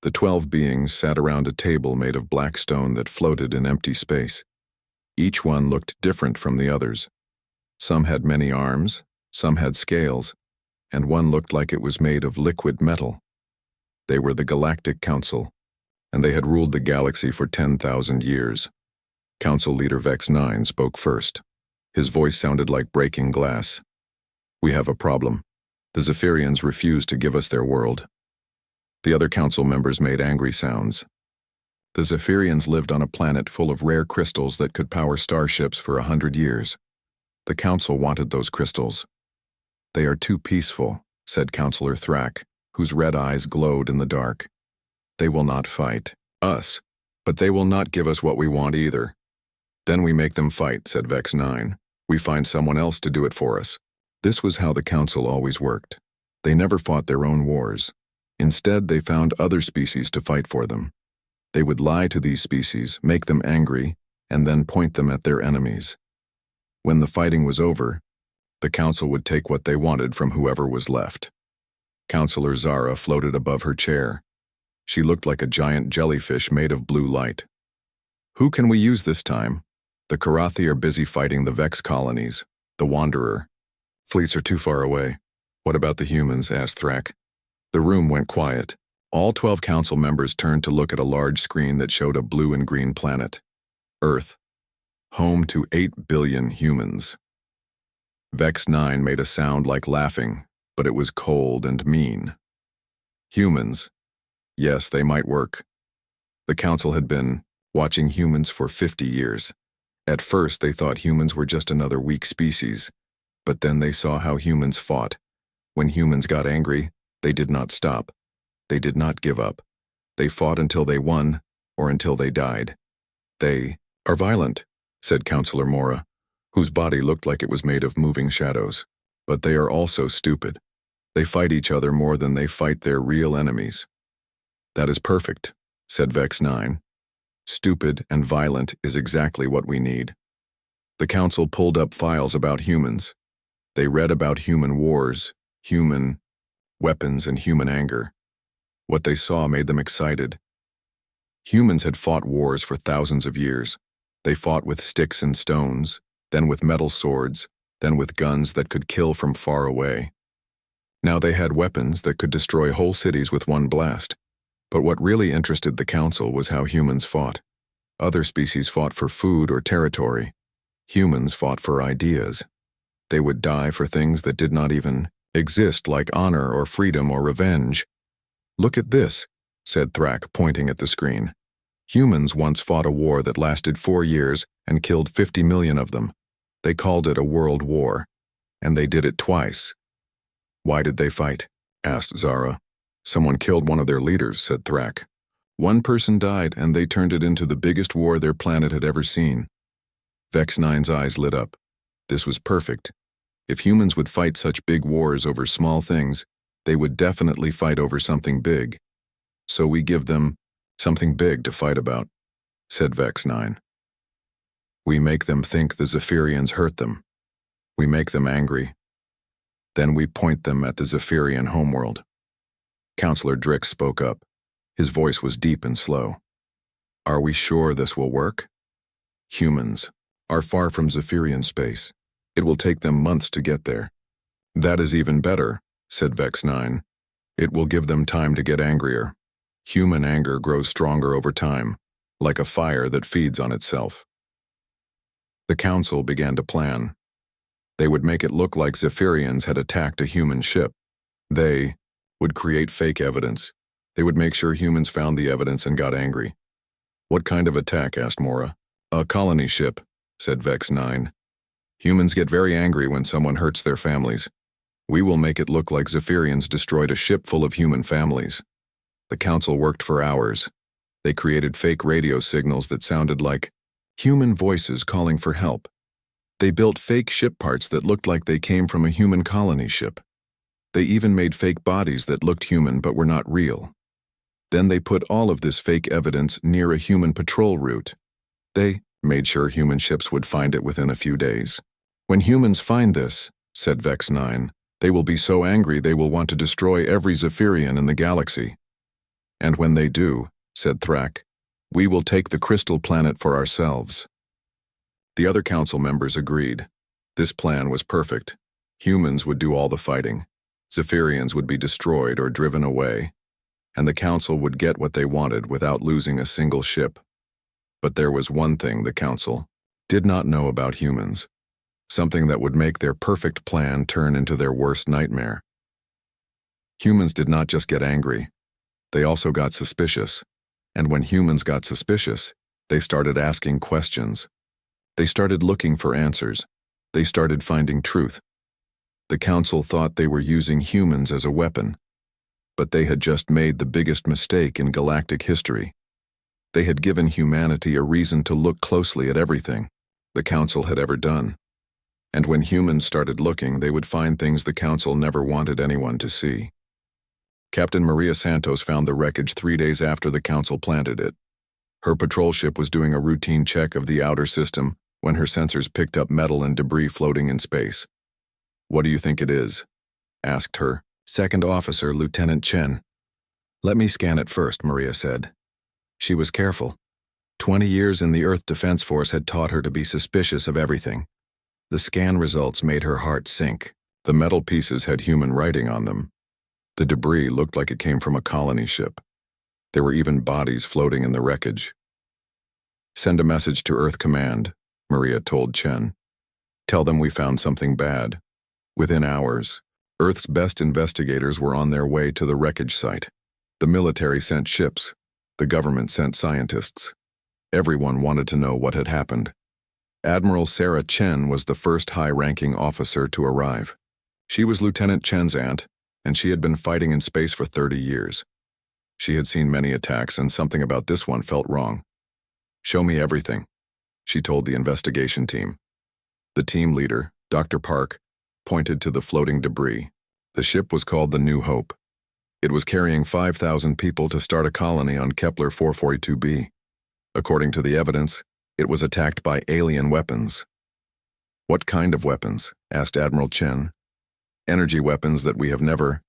The 12 beings sat around a table made of black stone that floated in empty space. Each one looked different from the others. Some had many arms, some had scales, and one looked like it was made of liquid metal. They were the Galactic Council, and they had ruled the galaxy for 10,000 years. Council Leader Vex 9 spoke first. His voice sounded like breaking glass. "We have a problem. The Zephyrians refuse to give us their world." The other council members made angry sounds. The Zephyrians lived on a planet full of rare crystals that could power starships for 100 years. The council wanted those crystals. "They are too peaceful," said Councillor Thrak, whose red eyes glowed in the dark. "They will not fight us, but they will not give us what we want either." "Then we make them fight," said Vex 9. "We find someone else to do it for us." This was how the council always worked. They never fought their own wars. Instead, they found other species to fight for them. They would lie to these species, make them angry, and then point them at their enemies. When the fighting was over, the council would take what they wanted from whoever was left. Councillor Zara floated above her chair. She looked like a giant jellyfish made of blue light. "Who can we use this time? The Karathi are busy fighting the Vex colonies, the Wanderer. Fleets are too far away. What about the humans?" asked Thrak. The room went quiet. All 12 council members turned to look at a large screen that showed a blue and green planet. Earth, home to 8 billion humans. Vex 9 made a sound like laughing, but it was cold and mean. Humans. Yes, they might work. The council had been watching humans for 50 years. At first, they thought humans were just another weak species, but then they saw how humans fought. When humans got angry, they did not stop. They did not give up. They fought until they won, or until they died. "They are violent," said Councillor Mora, whose body looked like it was made of moving shadows. "But they are also stupid. They fight each other more than they fight their real enemies." "That is perfect," said Vex 9. "Stupid and violent is exactly what we need." The council pulled up files about humans. They read about human wars, human weapons, and human anger. What they saw made them excited. Humans had fought wars for thousands of years. They fought with sticks and stones, then with metal swords, then with guns that could kill from far away. Now they had weapons that could destroy whole cities with one blast. But what really interested the council was how humans fought. Other species fought for food or territory. Humans fought for ideas. They would die for things that did not even exist, like honor or freedom or revenge. "Look at this," said Thrak, pointing at the screen. "Humans once fought a war that lasted 4 years and killed 50 million of them. They called it a world war, and they did it twice." "Why did they fight?" asked Zara. "Someone killed one of their leaders," said Thrak. "One person died, and they turned it into the biggest war their planet had ever seen." Vex 9's eyes lit up. This was perfect. If humans would fight such big wars over small things, they would definitely fight over something big. "So we give them something big to fight about," said Vex 9. "We make them think the Zephyrians hurt them. We make them angry. Then we point them at the Zephyrian homeworld." Councillor Drix spoke up. His voice was deep and slow. "Are we sure this will work? Humans are far from Zephyrian space. It will take them months to get there." "That is even better," said Vex 9. "It will give them time to get angrier. Human anger grows stronger over time, like a fire that feeds on itself." The council began to plan. They would make it look like Zephyrians had attacked a human ship. They would create fake evidence. They would make sure humans found the evidence and got angry. "What kind of attack?" asked Mora. "A colony ship," said Vex 9. "Humans get very angry when someone hurts their families. We will make it look like Zephyrians destroyed a ship full of human families." The council worked for hours. They created fake radio signals that sounded like human voices calling for help. They built fake ship parts that looked like they came from a human colony ship. They even made fake bodies that looked human but were not real. Then they put all of this fake evidence near a human patrol route. They made sure human ships would find it within a few days. "When humans find this," said Vex 9, "they will be so angry they will want to destroy every Zephyrian in the galaxy." And when they do, said Thrak, we will take the crystal planet for ourselves. The other council members agreed. This plan was perfect. Humans would do all the fighting. Zephyrians would be destroyed or driven away, and the council would get what they wanted without losing a single ship. But there was one thing the council did not know about humans, something that would make their perfect plan turn into their worst nightmare. Humans did not just get angry, they also got suspicious, and when humans got suspicious, they started asking questions. They started looking for answers. They started finding truth. The council thought they were using humans as a weapon, but they had just made the biggest mistake in galactic history. They had given humanity a reason to look closely at everything the council had ever done. And when humans started looking, they would find things the council never wanted anyone to see. Captain Maria Santos found the wreckage 3 days after the council planted it. Her patrol ship was doing a routine check of the outer system when her sensors picked up metal and debris floating in space. What do you think it is? Asked her second officer, Lieutenant Chen. Let me scan it first, Maria said. She was careful. 20 years in the Earth Defense Force had taught her to be suspicious of everything. The scan results made her heart sink. The metal pieces had human writing on them. The debris looked like it came from a colony ship. There were even bodies floating in the wreckage. Send a message to Earth Command, Maria told Chen. Tell them we found something bad. Within hours, Earth's best investigators were on their way to the wreckage site. The military sent ships. The government sent scientists. Everyone wanted to know what had happened. Admiral Sarah Chen was the first high-ranking officer to arrive. She was Lieutenant Chen's aunt, and she had been fighting in space for 30 years. She had seen many attacks, and something about this one felt wrong. Show me everything, she told the investigation team. The team leader, Dr. Park, pointed to the floating debris. The ship was called the New Hope. It was carrying 5,000 people to start a colony on Kepler 442b. According to the evidence, it was attacked by alien weapons. What kind of weapons? Asked Admiral Chen. Energy weapons that we have never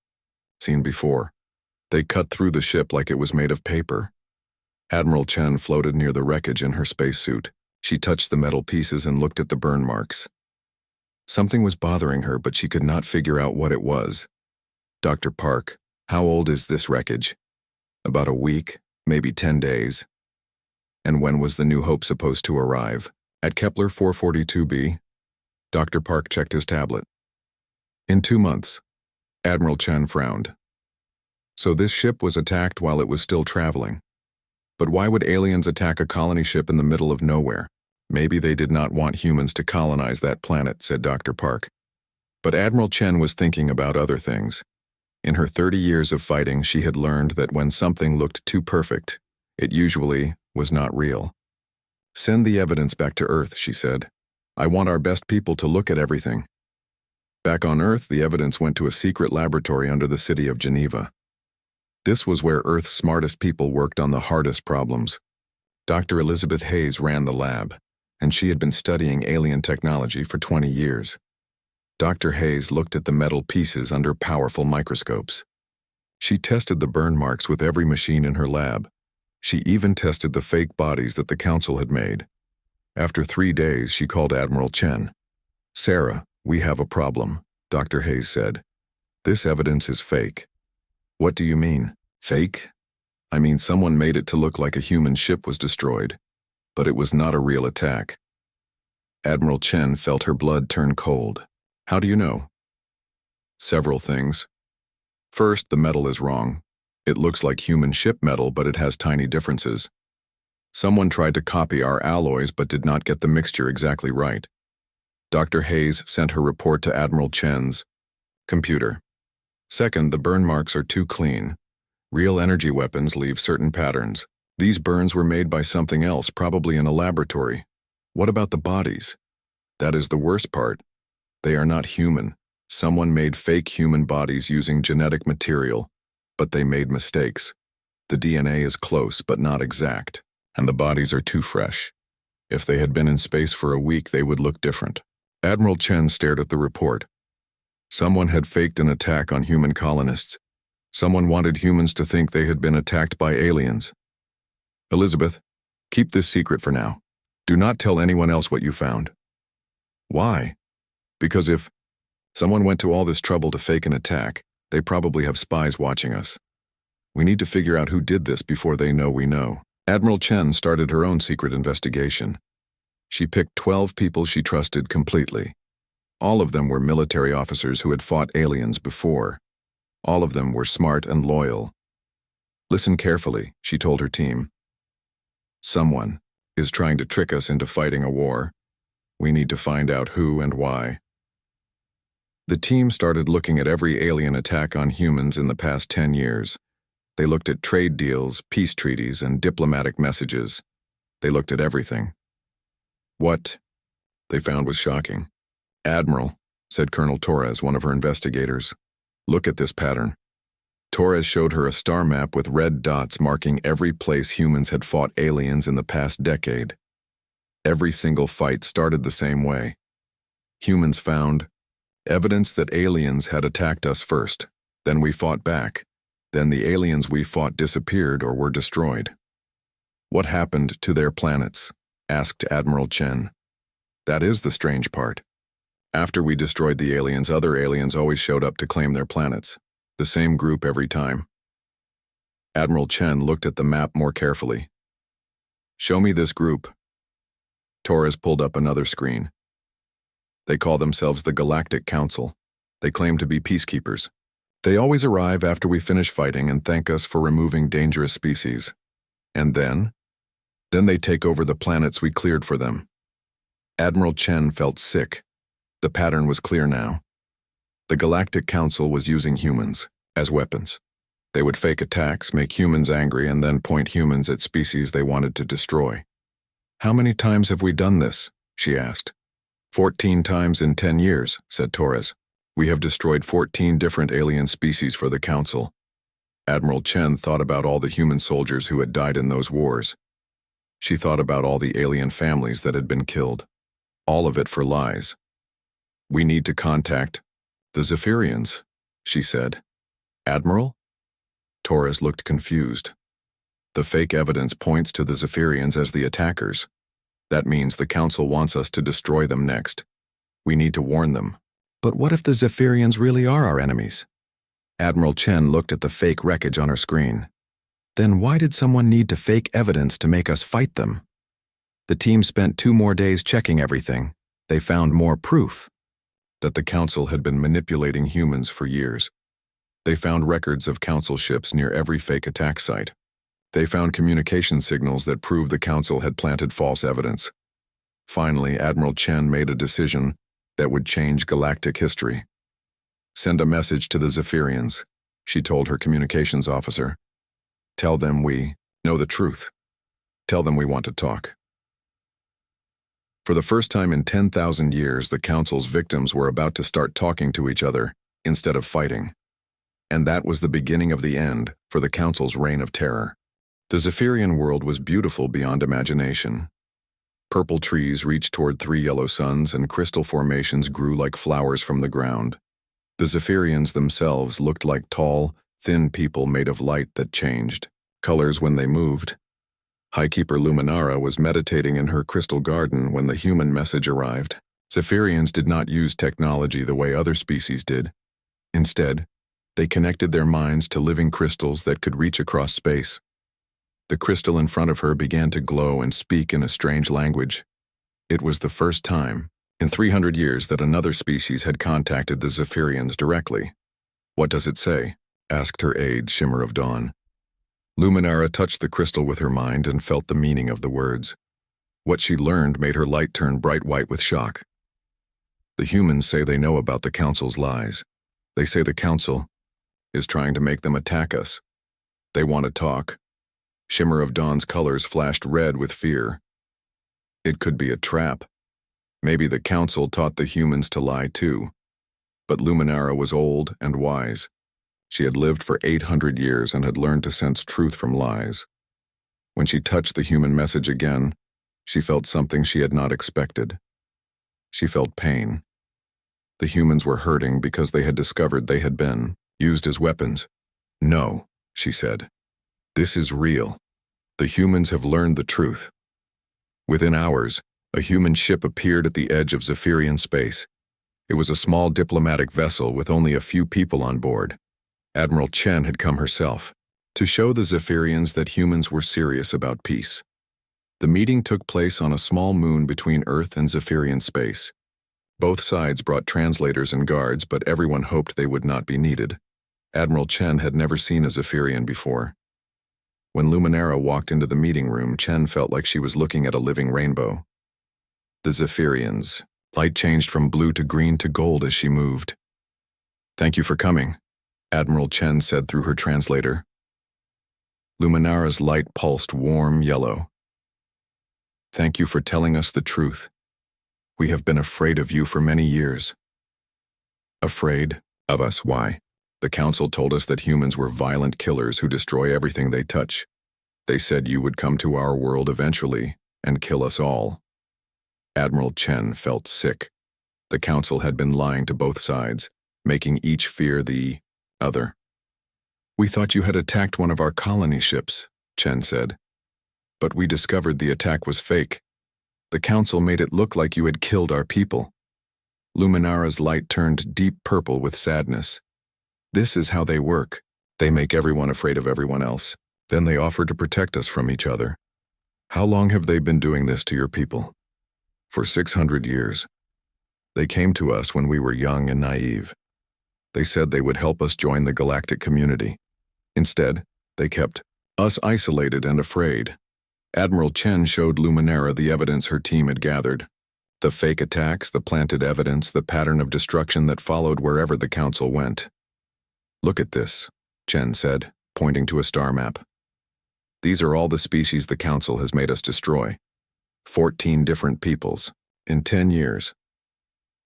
seen before. They cut through the ship like it was made of paper. Admiral Chen floated near the wreckage in her spacesuit. She touched the metal pieces and looked at the burn marks. Something was bothering her, but she could not figure out what it was. Dr. Park, how old is this wreckage? About a week, maybe 10 days. And when was the New Hope supposed to arrive? At Kepler 442b? Dr. Park checked his tablet. In 2 months. Admiral Chen frowned. So this ship was attacked while it was still traveling. But why would aliens attack a colony ship in the middle of nowhere? Maybe they did not want humans to colonize that planet, said Dr. Park. But Admiral Chen was thinking about other things. In her 30 years of fighting, she had learned that when something looked too perfect, it usually was not real. Send the evidence back to Earth, she said. I want our best people to look at everything. Back on Earth, the evidence went to a secret laboratory under the city of Geneva. This was where Earth's smartest people worked on the hardest problems. Dr. Elizabeth Hayes ran the lab, and she had been studying alien technology for 20 years. Dr. Hayes looked at the metal pieces under powerful microscopes. She tested the burn marks with every machine in her lab. She even tested the fake bodies that the council had made. After 3 days, she called Admiral Chen. Sarah, we have a problem, Dr. Hayes said. This evidence is fake. What do you mean, fake? I mean, someone made it to look like a human ship was destroyed, but it was not a real attack. Admiral Chen felt her blood turn cold. How do you know? Several things. First, the metal is wrong. It looks like human ship metal, but it has tiny differences. Someone tried to copy our alloys but did not get the mixture exactly right. Dr. Hayes sent her report to Admiral Chen's computer. Second, the burn marks are too clean. Real energy weapons leave certain patterns. These burns were made by something else, probably in a laboratory. What about the bodies? That is the worst part. They are not human. Someone made fake human bodies using genetic material, but they made mistakes. The DNA is close but not exact, and the bodies are too fresh. If they had been in space for a week, they would look different. Admiral Chen stared at the report. Someone had faked an attack on human colonists. Someone wanted humans to think they had been attacked by aliens. Elizabeth, keep this secret for now. Do not tell anyone else what you found. Why? Because if someone went to all this trouble to fake an attack, they probably have spies watching us. We need to figure out who did this before they know we know. Admiral Chen started her own secret investigation. She picked 12 people she trusted completely. All of them were military officers who had fought aliens before. All of them were smart and loyal. Listen carefully, she told her team. Someone is trying to trick us into fighting a war. We need to find out who and why. The team started looking at every alien attack on humans in the past 10 years. They looked at trade deals, peace treaties, and diplomatic messages. They looked at everything. What they found was shocking. Admiral, said Colonel Torres, one of her investigators, look at this pattern. Torres showed her a star map with red dots marking every place humans had fought aliens in the past decade. Every single fight started the same way. Humans found evidence that aliens had attacked us first. Then we fought back. Then the aliens we fought disappeared or were destroyed. What happened to their planets? Asked Admiral Chen. That is the strange part. After we destroyed the aliens, other aliens always showed up to claim their planets. The same group every time. Admiral Chen looked at the map more carefully. Show me this group. Torres pulled up another screen. They call themselves the Galactic Council. They claim to be peacekeepers. They always arrive after we finish fighting and thank us for removing dangerous species. And then they take over the planets we cleared for them. Admiral Chen felt sick. The pattern was clear now. The Galactic Council was using humans as weapons. They would fake attacks, make humans angry, and then point humans at species they wanted to destroy. How many times have we done this? She asked. 14 times in 10 years, said Torres. We have destroyed 14 different alien species for the Council. Admiral Chen thought about all the human soldiers who had died in those wars. She thought about all the alien families that had been killed. All of it for lies. We need to contact the Zephyrians, she said. Admiral? Torres looked confused. The fake evidence points to the Zephyrians as the attackers. That means the Council wants us to destroy them next. We need to warn them. But what if the Zephyrians really are our enemies? Admiral Chen looked at the fake wreckage on her screen. Then why did someone need to fake evidence to make us fight them? The team spent 2 more days checking everything. They found more proof that the Council had been manipulating humans for years. They found records of Council ships near every fake attack site. They found communication signals that proved the Council had planted false evidence. Finally, Admiral Chen made a decision that would change galactic history. Send a message to the Zephyrians, she told her communications officer. Tell them we know the truth. Tell them we want to talk. For the first time in 10,000 years, the Council's victims were about to start talking to each other instead of fighting. And that was the beginning of the end for the Council's reign of terror. The Zephyrian world was beautiful beyond imagination. Purple trees reached toward 3 yellow suns, and crystal formations grew like flowers from the ground. The Zephyrians themselves looked like tall, thin people made of light that changed colors when they moved. Highkeeper Luminara was meditating in her crystal garden when the human message arrived. Zephyrians did not use technology the way other species did. Instead, they connected their minds to living crystals that could reach across space. The crystal in front of her began to glow and speak in a strange language. It was the first time in 300 years that another species had contacted the Zephyrians directly. What does it say? Asked her aide, Shimmer of Dawn. Luminara touched the crystal with her mind and felt the meaning of the words. What she learned made her light turn bright white with shock. The humans say they know about the Council's lies. They say the Council is trying to make them attack us. They want to talk. Shimmer of Dawn's colors flashed red with fear. It could be a trap. Maybe the Council taught the humans to lie too. But Luminara was old and wise. She had lived for 800 years and had learned to sense truth from lies. When she touched the human message again, she felt something she had not expected. She felt pain. The humans were hurting because they had discovered they had been used as weapons. "No," she said. "This is real. The humans have learned the truth." Within hours, a human ship appeared at the edge of Zephyrian space. It was a small diplomatic vessel with only a few people on board. Admiral Chen had come herself to show the Zephyrians that humans were serious about peace. The meeting took place on a small moon between Earth and Zephyrian space. Both sides brought translators and guards, but everyone hoped they would not be needed. Admiral Chen had never seen a Zephyrian before. When Luminara walked into the meeting room, Chen felt like she was looking at a living rainbow. The Zephyrians. Light changed from blue to green to gold as she moved. "Thank you for coming," Admiral Chen said through her translator. Luminara's light pulsed warm yellow. "Thank you for telling us the truth. We have been afraid of you for many years." "Afraid? Of us? Why?" "The Council told us that humans were violent killers who destroy everything they touch. They said you would come to our world eventually and kill us all." Admiral Chen felt sick. The Council had been lying to both sides, making each fear the other. "We thought you had attacked one of our colony ships," Chen said. "But we discovered the attack was fake. The Council made it look like you had killed our people." Luminara's light turned deep purple with sadness. "This is how they work. They make everyone afraid of everyone else. Then they offer to protect us from each other. How long have they been doing this to your people?" "For 600 years. They came to us when we were young and naive. They said they would help us join the galactic community. Instead, they kept us isolated and afraid." Admiral Chen showed Luminara the evidence her team had gathered. The fake attacks, the planted evidence, the pattern of destruction that followed wherever the Council went. "Look at this," Chen said, pointing to a star map. "These are all the species the Council has made us destroy. 14 different peoples, in 10 years.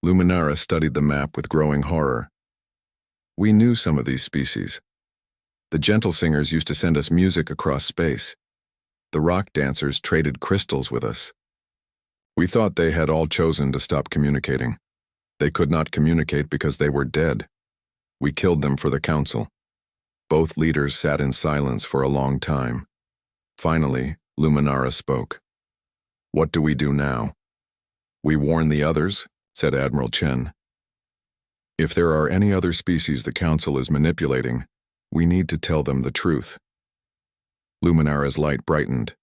Luminara studied the map with growing horror. "We knew some of these species. The gentle singers used to send us music across space. The rock dancers traded crystals with us. We thought they had all chosen to stop communicating. They could not communicate because they were dead. We killed them for the Council." Both leaders sat in silence for a long time. Finally, Luminara spoke. "What do we do now?" "We warn the others," said Admiral Chen. "If there are any other species the Council is manipulating, we need to tell them the truth." Luminara's light brightened.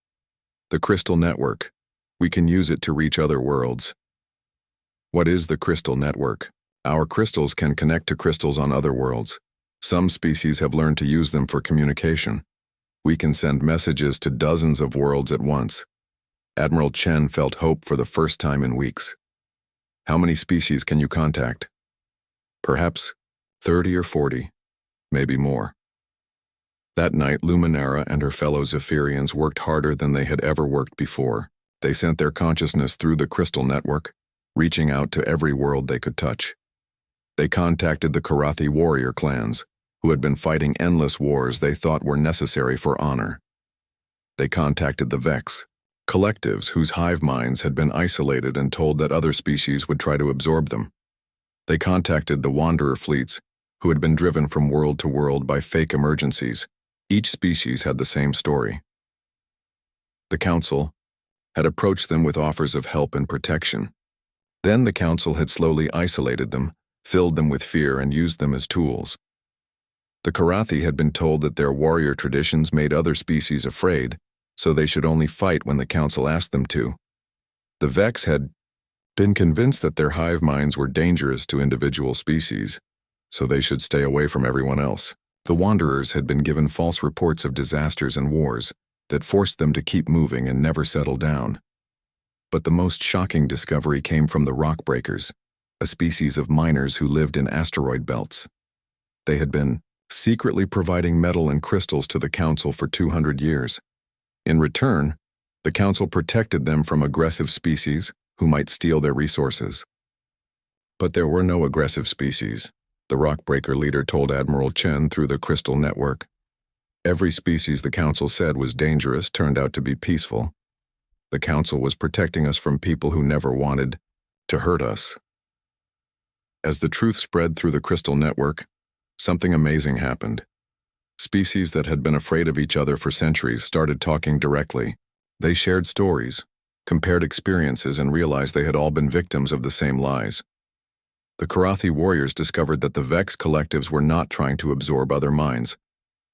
"The crystal network. We can use it to reach other worlds." "What is the crystal network?" "Our crystals can connect to crystals on other worlds. Some species have learned to use them for communication. We can send messages to dozens of worlds at once." Admiral Chen felt hope for the first time in weeks. "How many species can you contact?" "Perhaps 30 or 40, maybe more." That night, Luminara and her fellow Zephyrians worked harder than they had ever worked before. They sent their consciousness through the crystal network, reaching out to every world they could touch. They contacted the Karathi warrior clans, who had been fighting endless wars they thought were necessary for honor. They contacted the Vex, collectives whose hive minds had been isolated and told that other species would try to absorb them. They contacted the Wanderer fleets, who had been driven from world to world by fake emergencies. Each species had the same story. The Council had approached them with offers of help and protection. Then the Council had slowly isolated them, filled them with fear, and used them as tools. The Karathi had been told that their warrior traditions made other species afraid, so they should only fight when the Council asked them to. The Vex had been convinced that their hive minds were dangerous to individual species, so they should stay away from everyone else. The Wanderers had been given false reports of disasters and wars that forced them to keep moving and never settle down. But the most shocking discovery came from the Rockbreakers, a species of miners who lived in asteroid belts. They had been secretly providing metal and crystals to the Council for 200 years. In return, the Council protected them from aggressive species who might steal their resources. But there were no aggressive species, the Rockbreaker leader told Admiral Chen through the crystal network. Every species the Council said was dangerous turned out to be peaceful. The Council was protecting us from people who never wanted to hurt us. As the truth spread through the crystal network, something amazing happened. Species that had been afraid of each other for centuries started talking directly. They shared stories, compared experiences, and realized they had all been victims of the same lies. The Karathi warriors discovered that the Vex collectives were not trying to absorb other minds.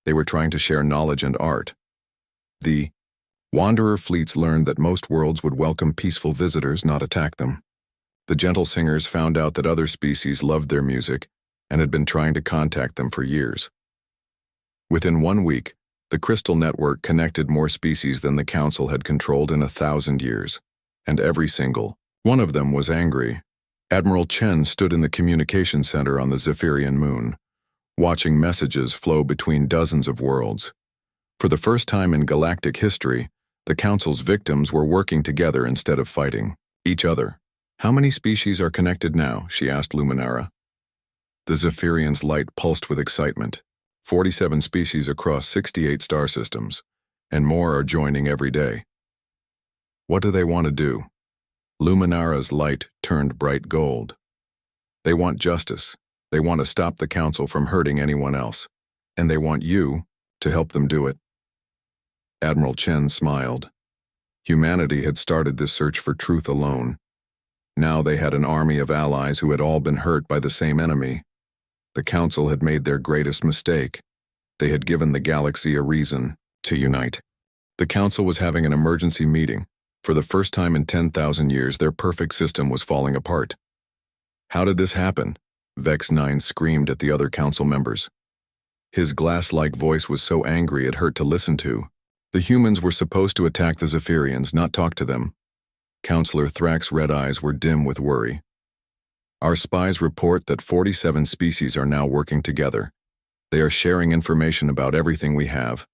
They were trying to share knowledge and art. The Wanderer fleets learned that most worlds would welcome peaceful visitors, not attack them. The Gentle Singers found out that other species loved their music and had been trying to contact them for years. Within 1 week, the Crystal Network connected more species than the Council had controlled in 1,000 years, and every single one of them was angry. Admiral Chen stood in the communication center on the Zephyrian moon, watching messages flow between dozens of worlds. For the first time in galactic history, the Council's victims were working together instead of fighting each other. "How many species are connected now?" she asked Luminara. The Zephyrian's light pulsed with excitement. 47 species across 68 star systems, and more are joining every day. "What do they want to do?" Luminara's light turned bright gold. "They want justice. They want to stop the Council from hurting anyone else. And they want you to help them do it." Admiral Chen smiled. Humanity had started this search for truth alone. Now they had an army of allies who had all been hurt by the same enemy. The Council had made their greatest mistake. They had given the galaxy a reason to unite. The Council was having an emergency meeting. For the first time in 10,000 years, their perfect system was falling apart. "How did this happen?" Vex 9 screamed at the other Council members. His glass-like voice was so angry it hurt to listen to. The humans were supposed to attack the Zephyrians, not talk to them. Counselor Thrax's red eyes were dim with worry. "Our spies report that 47 species are now working together. They are sharing information about everything we have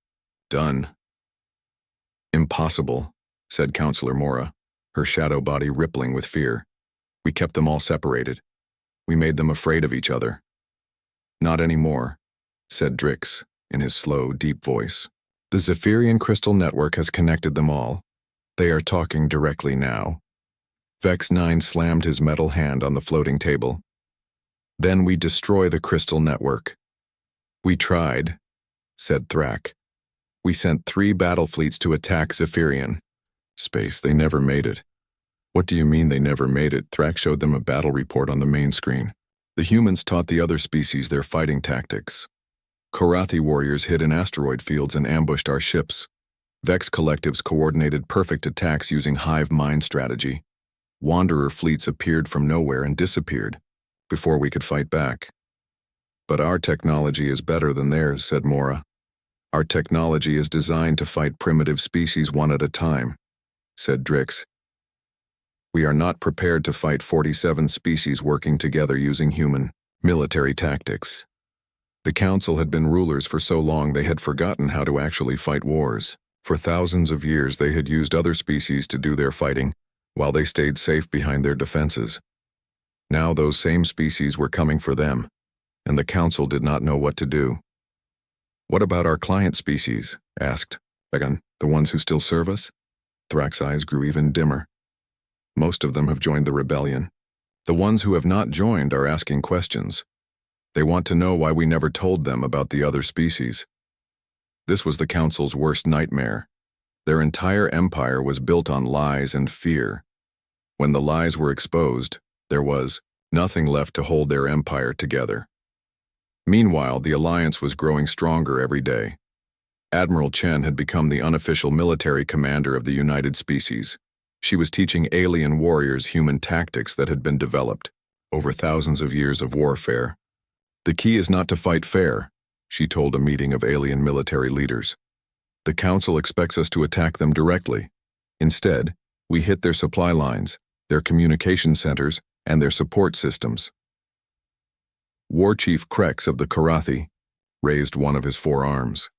done." "Impossible," said Counselor Mora, her shadow body rippling with fear. "We kept them all separated. We made them afraid of each other." "Not anymore," said Drix in his slow, deep voice. "The Zephyrian Crystal Network has connected them all. They are talking directly now." Vex 9 slammed his metal hand on the floating table. "Then we destroy the Crystal Network." "We tried," said Thrak. "We sent 3 battle fleets to attack Zephyrian. Space, they never made it." "What do you mean they never made it?" Thrak showed them a battle report on the main screen. "The humans taught the other species their fighting tactics. Karathi warriors hid in asteroid fields and ambushed our ships. Vex collectives coordinated perfect attacks using hive mind strategy. Wanderer fleets appeared from nowhere and disappeared before we could fight back." "But our technology is better than theirs," said Mora. "Our technology is designed to fight primitive species one at a time," said Drix. "We are not prepared to fight 47 species working together using human military tactics." The Council had been rulers for so long they had forgotten how to actually fight wars. For thousands of years they had used other species to do their fighting, while they stayed safe behind their defenses. Now those same species were coming for them, and the Council did not know what to do. "What about our client species?" asked Vegan. "The ones who still serve us?" Thrak's eyes grew even dimmer. "Most of them have joined the rebellion. The ones who have not joined are asking questions. They want to know why we never told them about the other species." This was the Council's worst nightmare. Their entire empire was built on lies and fear. When the lies were exposed, there was nothing left to hold their empire together. Meanwhile, the alliance was growing stronger every day. Admiral Chen had become the unofficial military commander of the United Species. She was teaching alien warriors human tactics that had been developed over thousands of years of warfare. "The key is not to fight fair," she told a meeting of alien military leaders. "The Council expects us to attack them directly. Instead, we hit their supply lines, their communication centers, and their support systems." War Chief Krex of the Karathi raised one of his 4 arms.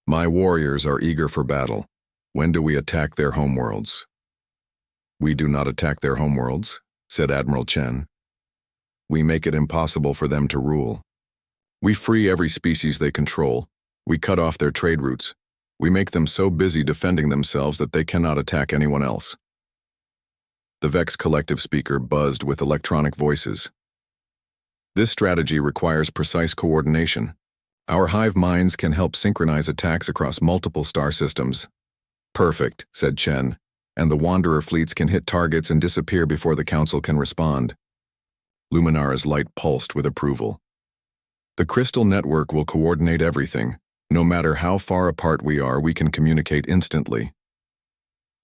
"My warriors are eager for battle. When do we attack their homeworlds?" "We do not attack their homeworlds," said Admiral Chen. "We make it impossible for them to rule. We free every species they control. We cut off their trade routes. We make them so busy defending themselves that they cannot attack anyone else." The Vex collective speaker buzzed with electronic voices. "This strategy requires precise coordination. Our hive minds can help synchronize attacks across multiple star systems. Perfect, said Chen, and the Wanderer fleets can hit targets and disappear before the Council can respond. Luminara's light pulsed with approval. The crystal network will coordinate everything. No matter how far apart we are, we can communicate instantly.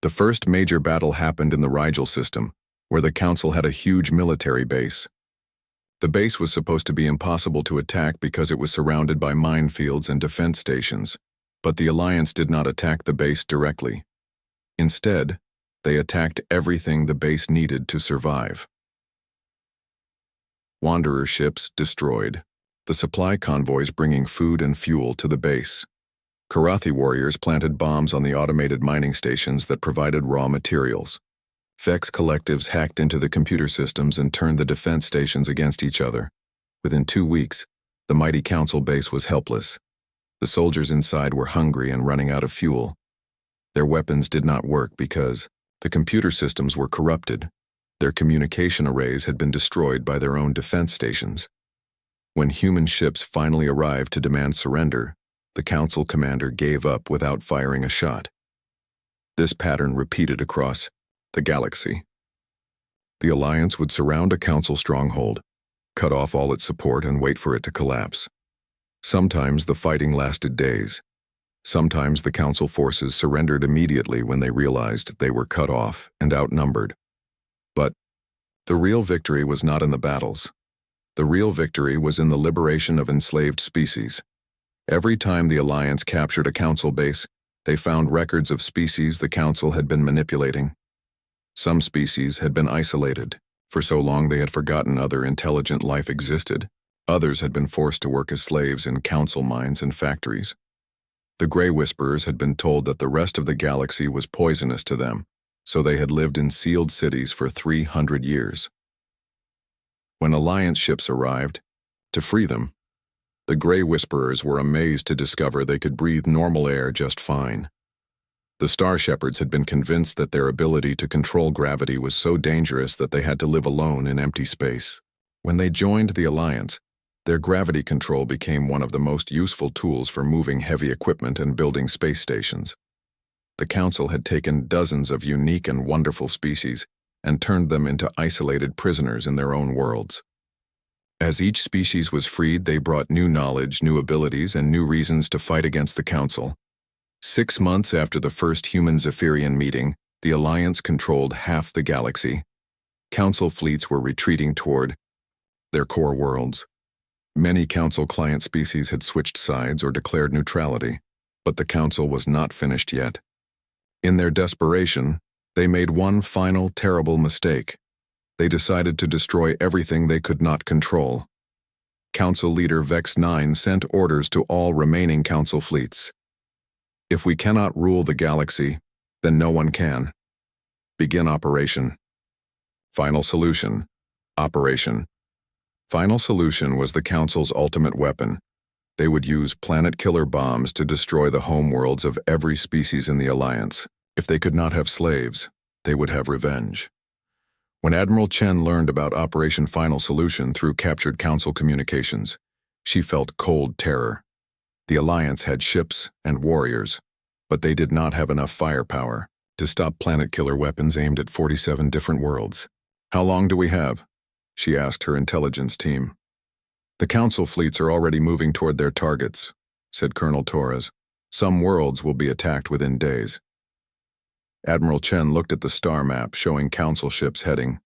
The first major battle happened in the Rigel system, where the Council had a huge military base. The base was supposed to be impossible to attack because it was surrounded by minefields and defense stations, but the Alliance did not attack the base directly. Instead, they attacked everything the base needed to survive. Wanderer ships destroyed. The supply convoys bringing food and fuel to the base. Karathi warriors planted bombs on the automated mining stations that provided raw materials. Vex collectives hacked into the computer systems and turned the defense stations against each other. Within 2 weeks, the mighty Council base was helpless. The soldiers inside were hungry and running out of fuel. Their weapons did not work because the computer systems were corrupted. Their communication arrays had been destroyed by their own defense stations. When human ships finally arrived to demand surrender, the Council commander gave up without firing a shot. This pattern repeated across the galaxy. The Alliance would surround a Council stronghold, cut off all its support, and wait for it to collapse. Sometimes the fighting lasted days. Sometimes the Council forces surrendered immediately when they realized they were cut off and outnumbered. But the real victory was not in the battles. The real victory was in the liberation of enslaved species. Every time the Alliance captured a Council base, they found records of species the Council had been manipulating. Some species had been isolated. For so long they had forgotten other intelligent life existed. Others had been forced to work as slaves in Council mines and factories. The Grey Whisperers had been told that the rest of the galaxy was poisonous to them, so they had lived in sealed cities for 300 years. When Alliance ships arrived, to free them, the Grey Whisperers were amazed to discover they could breathe normal air just fine. The Star Shepherds had been convinced that their ability to control gravity was so dangerous that they had to live alone in empty space. When they joined the Alliance, their gravity control became one of the most useful tools for moving heavy equipment and building space stations. The Council had taken dozens of unique and wonderful species and turned them into isolated prisoners in their own worlds. As each species was freed, they brought new knowledge, new abilities, and new reasons to fight against the Council. 6 months after the first human-Zephyrian meeting, the Alliance controlled half the galaxy. Council fleets were retreating toward their core worlds. Many Council client species had switched sides or declared neutrality, but the Council was not finished yet. In their desperation, they made one final terrible mistake. They decided to destroy everything they could not control. Council leader Vex 9 sent orders to all remaining Council fleets. If we cannot rule the galaxy, then no one can. Begin operation. Final solution. Operation. Final solution was the Council's ultimate weapon. They would use planet-killer bombs to destroy the homeworlds of every species in the Alliance. If they could not have slaves, they would have revenge. When Admiral Chen learned about Operation Final Solution through captured Council communications, she felt cold terror. The Alliance had ships and warriors, but they did not have enough firepower to stop planet-killer weapons aimed at 47 different worlds. "How long do we have?" she asked her intelligence team. "The Council fleets are already moving toward their targets," said Colonel Torres. "Some worlds will be attacked within days." Admiral Chen looked at the star map showing Council ships heading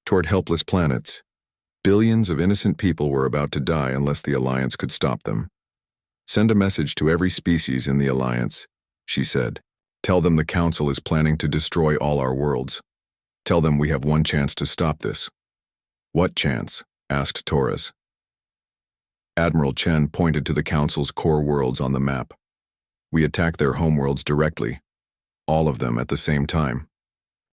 toward helpless planets. Billions of innocent people were about to die unless the Alliance could stop them. "Send a message to every species in the Alliance," she said. "Tell them the Council is planning to destroy all our worlds. Tell them we have one chance to stop this." "What chance?" asked Torres. Admiral Chen pointed to the Council's core worlds on the map. "We attack their homeworlds directly, all of them at the same time.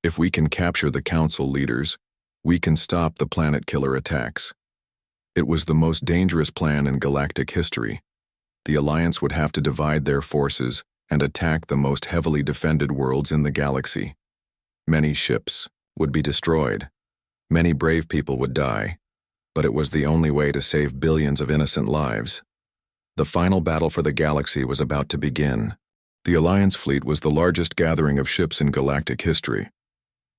If we can capture the Council leaders, we can stop the planet-killer attacks." It was the most dangerous plan in galactic history. The Alliance would have to divide their forces and attack the most heavily defended worlds in the galaxy. Many ships would be destroyed. Many brave people would die, but it was the only way to save billions of innocent lives. The final battle for the galaxy was about to begin. The Alliance fleet was the largest gathering of ships in galactic history.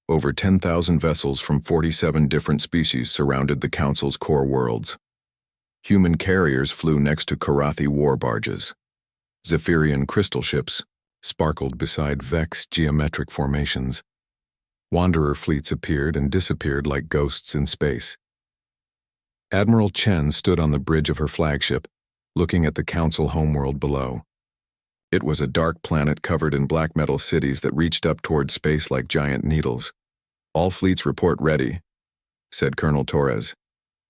Over 10,000 vessels from 47 different species surrounded the Council's core worlds. Human carriers flew next to Karathi war barges. Zephyrian crystal ships sparkled beside Vex geometric formations. Wanderer fleets appeared and disappeared like ghosts in space. Admiral Chen stood on the bridge of her flagship, looking at the Council homeworld below. It was a dark planet covered in black metal cities that reached up toward space like giant needles. "All fleets report ready," said Colonel Torres.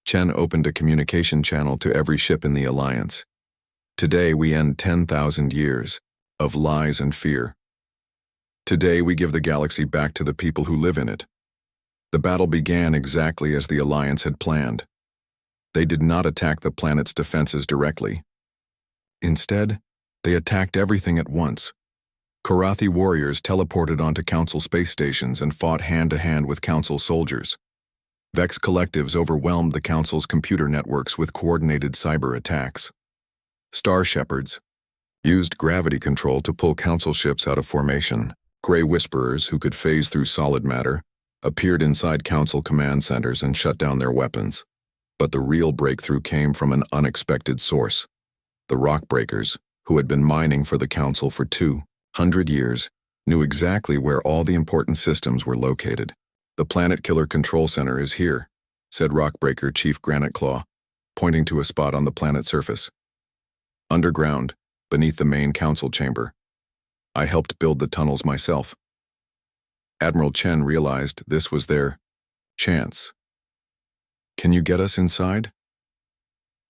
Chen opened a communication channel to every ship in the Alliance. "Today we end 10,000 years of lies and fear. Today we give the galaxy back to the people who live in it." The battle began exactly as the Alliance had planned. They did not attack the planet's defenses directly. Instead, they attacked everything at once. Karathi warriors teleported onto Council space stations and fought hand-to-hand with Council soldiers. Vex collectives overwhelmed the Council's computer networks with coordinated cyber attacks. Star Shepherds used gravity control to pull Council ships out of formation. Gray Whisperers, who could phase through solid matter, appeared inside Council command centers and shut down their weapons. But the real breakthrough came from an unexpected source. The Rock Breakers, who had been mining for the Council for 200 years, knew exactly where all the important systems were located. "The Planet Killer Control Center is here," said Rockbreaker Chief Granite Claw, pointing to a spot on the planet's surface. "Underground, beneath the main Council chamber. I helped build the tunnels myself." Admiral Chen realized this was their chance. "Can you get us inside?"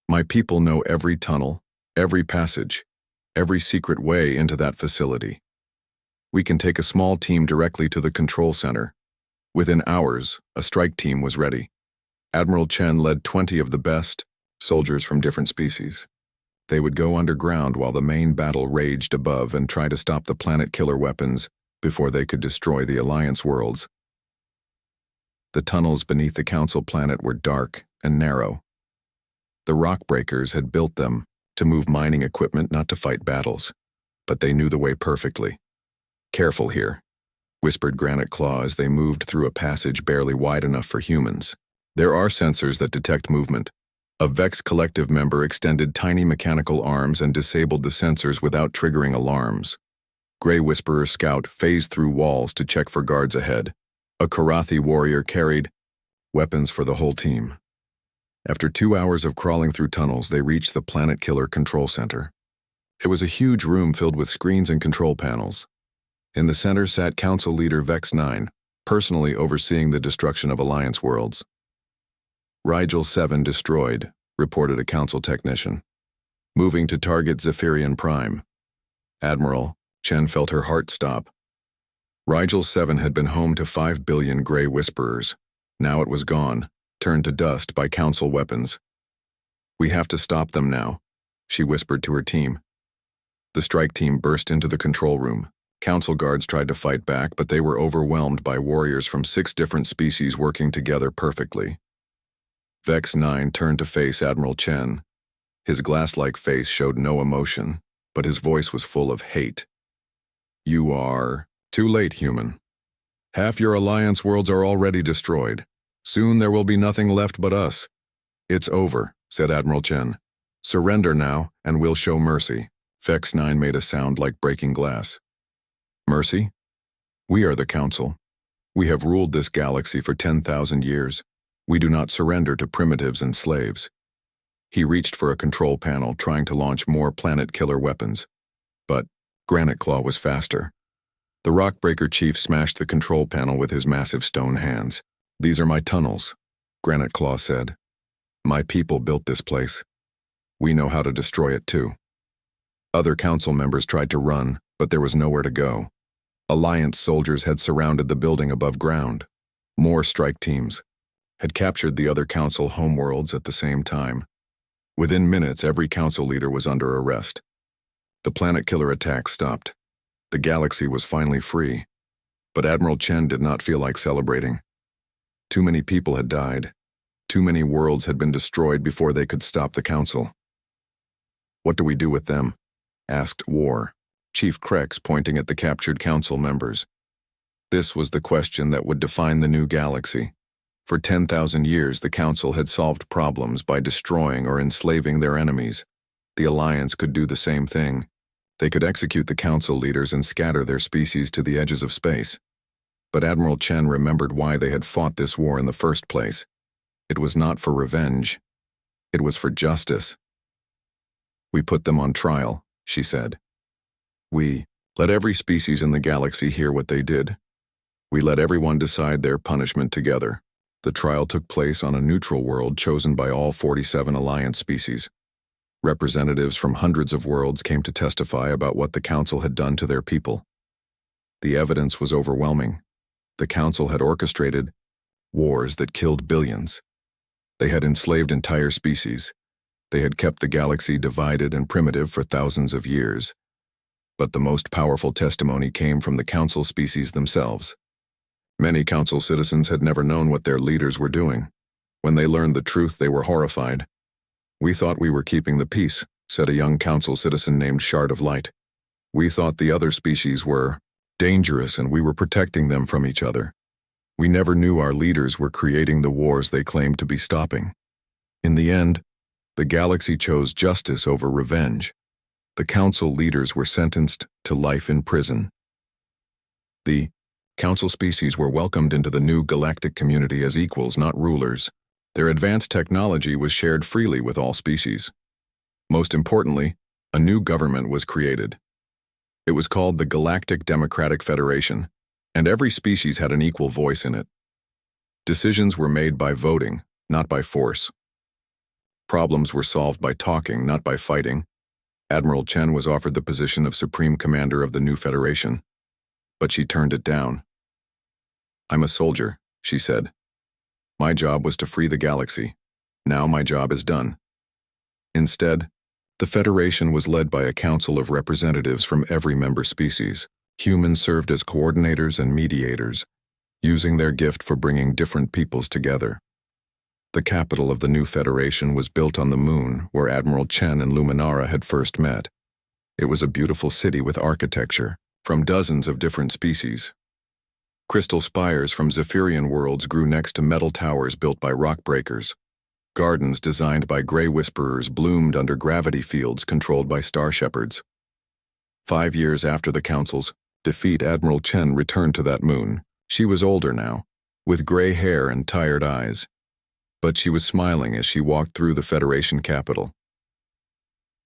"My people know every tunnel, every passage, every secret way into that facility. We can take a small team directly to the control center." Within hours, a strike team was ready. Admiral Chen led 20 of the best soldiers from different species. They would go underground while the main battle raged above and try to stop the planet killer weapons before they could destroy the Alliance worlds. The tunnels beneath the Council planet were dark and narrow. The Rock Breakers had built them to move mining equipment, not to fight battles, but they knew the way perfectly. "Careful here," whispered Granite Claw as they moved through a passage barely wide enough for humans. "There are sensors that detect movement." A Vex collective member extended tiny mechanical arms and disabled the sensors without triggering alarms. Gray Whisperer Scout phased through walls to check for guards ahead. A Karathi warrior carried weapons for the whole team. After 2 hours of crawling through tunnels, they reached the Planet Killer Control Center. It was a huge room filled with screens and control panels. In the center sat Council Leader Vex 9, personally overseeing the destruction of Alliance worlds. "Rigel 7 destroyed," reported a Council technician. "Moving to target Zephyrian Prime." Admiral Chen felt her heart stop. Rigel 7 had been home to 5 billion Gray Whisperers. Now it was gone, turned to dust by Council weapons. "We have to stop them now," she whispered to her team. The strike team burst into the control room. Council guards tried to fight back, but they were overwhelmed by warriors from 6 different species working together perfectly. Vex 9 turned to face Admiral Chen. His glass-like face showed no emotion, but his voice was full of hate. "You are too late, human. Half your Alliance worlds are already destroyed. Soon there will be nothing left but us." "It's over," said Admiral Chen. "Surrender now, and we'll show mercy." Vex 9 made a sound like breaking glass. "Mercy? We are the Council. We have ruled this galaxy for 10,000 years. We do not surrender to primitives and slaves." He reached for a control panel, trying to launch more planet-killer weapons. But Granite Claw was faster. The Rockbreaker Chief smashed the control panel with his massive stone hands. "These are my tunnels," Granite Claw said. "My people built this place. We know how to destroy it too." Other Council members tried to run, but there was nowhere to go. Alliance soldiers had surrounded the building above ground. More strike teams had captured the other Council homeworlds at the same time. Within minutes, every Council leader was under arrest. The planet killer attack stopped. The galaxy was finally free. But Admiral Chen did not feel like celebrating. Too many people had died. Too many worlds had been destroyed before they could stop the Council. "What do we do with them?" asked War, Chief Krex pointing at the captured council members. This was the question that would define the new galaxy. For 10,000 years, the council had solved problems by destroying or enslaving their enemies. The Alliance could do the same thing. They could execute the council leaders and scatter their species to the edges of space. But Admiral Chen remembered why they had fought this war in the first place. It was not for revenge. It was for justice. "We put them on trial," she said. "We let every species in the galaxy hear what they did. We let everyone decide their punishment together." The trial took place on a neutral world chosen by all 47 Alliance species. Representatives from hundreds of worlds came to testify about what the Council had done to their people. The evidence was overwhelming. The Council had orchestrated wars that killed billions. They had enslaved entire species. They had kept the galaxy divided and primitive for thousands of years. But the most powerful testimony came from the Council species themselves. Many Council citizens had never known what their leaders were doing. When they learned the truth, they were horrified. "We thought we were keeping the peace," said a young Council citizen named Shard of Light. "We thought the other species were dangerous and we were protecting them from each other. We never knew our leaders were creating the wars they claimed to be stopping." In the end, the galaxy chose justice over revenge. The Council leaders were sentenced to life in prison. The Council species were welcomed into the new galactic community as equals, not rulers. Their advanced technology was shared freely with all species. Most importantly, a new government was created. It was called the Galactic Democratic Federation, and every species had an equal voice in it. Decisions were made by voting, not by force. Problems were solved by talking, not by fighting. Admiral Chen was offered the position of Supreme Commander of the new Federation, but she turned it down. "I'm a soldier," she said. "My job was to free the galaxy. Now my job is done." Instead, the Federation was led by a council of representatives from every member species. Humans served as coordinators and mediators, using their gift for bringing different peoples together. The capital of the new Federation was built on the moon, where Admiral Chen and Luminara had first met. It was a beautiful city with architecture from dozens of different species. Crystal spires from Zephyrian worlds grew next to metal towers built by rock breakers. Gardens designed by gray whisperers bloomed under gravity fields controlled by star shepherds. 5 years after the Council's defeat, Admiral Chen returned to that moon. She was older now, with gray hair and tired eyes, but she was smiling as she walked through the Federation capital.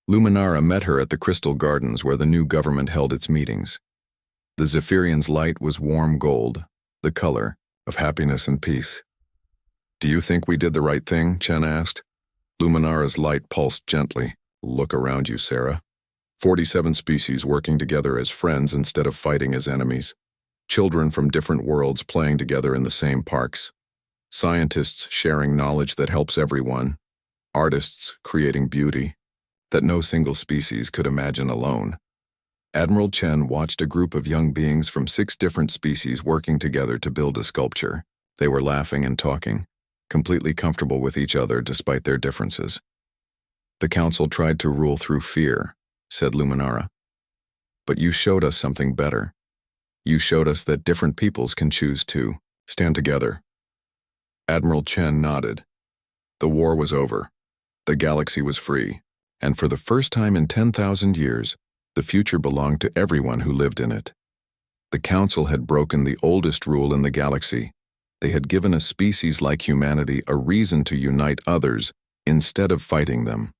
Luminara met her at the Crystal Gardens where the new government held its meetings. The Zephyrian's light was warm gold, the color of happiness and peace. "Do you think we did the right thing?" Chen asked. Luminara's light pulsed gently. "Look around you, Sarah. 47 species working together as friends instead of fighting as enemies. Children from different worlds playing together in the same parks. Scientists sharing knowledge that helps everyone. Artists creating beauty that no single species could imagine alone." Admiral Chen watched a group of young beings from 6 different species working together to build a sculpture. They were laughing and talking, completely comfortable with each other despite their differences. "The Council tried to rule through fear," said Luminara. "But you showed us something better. You showed us that different peoples can choose to stand together." Admiral Chen nodded. The war was over. The galaxy was free, and for the first time in 10,000 years, the future belonged to everyone who lived in it. The Council had broken the oldest rule in the galaxy. They had given a species like humanity a reason to unite others instead of fighting them.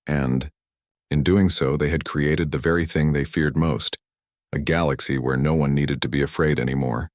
And, in doing so, they had created the very thing they feared most, a galaxy where no one needed to be afraid anymore.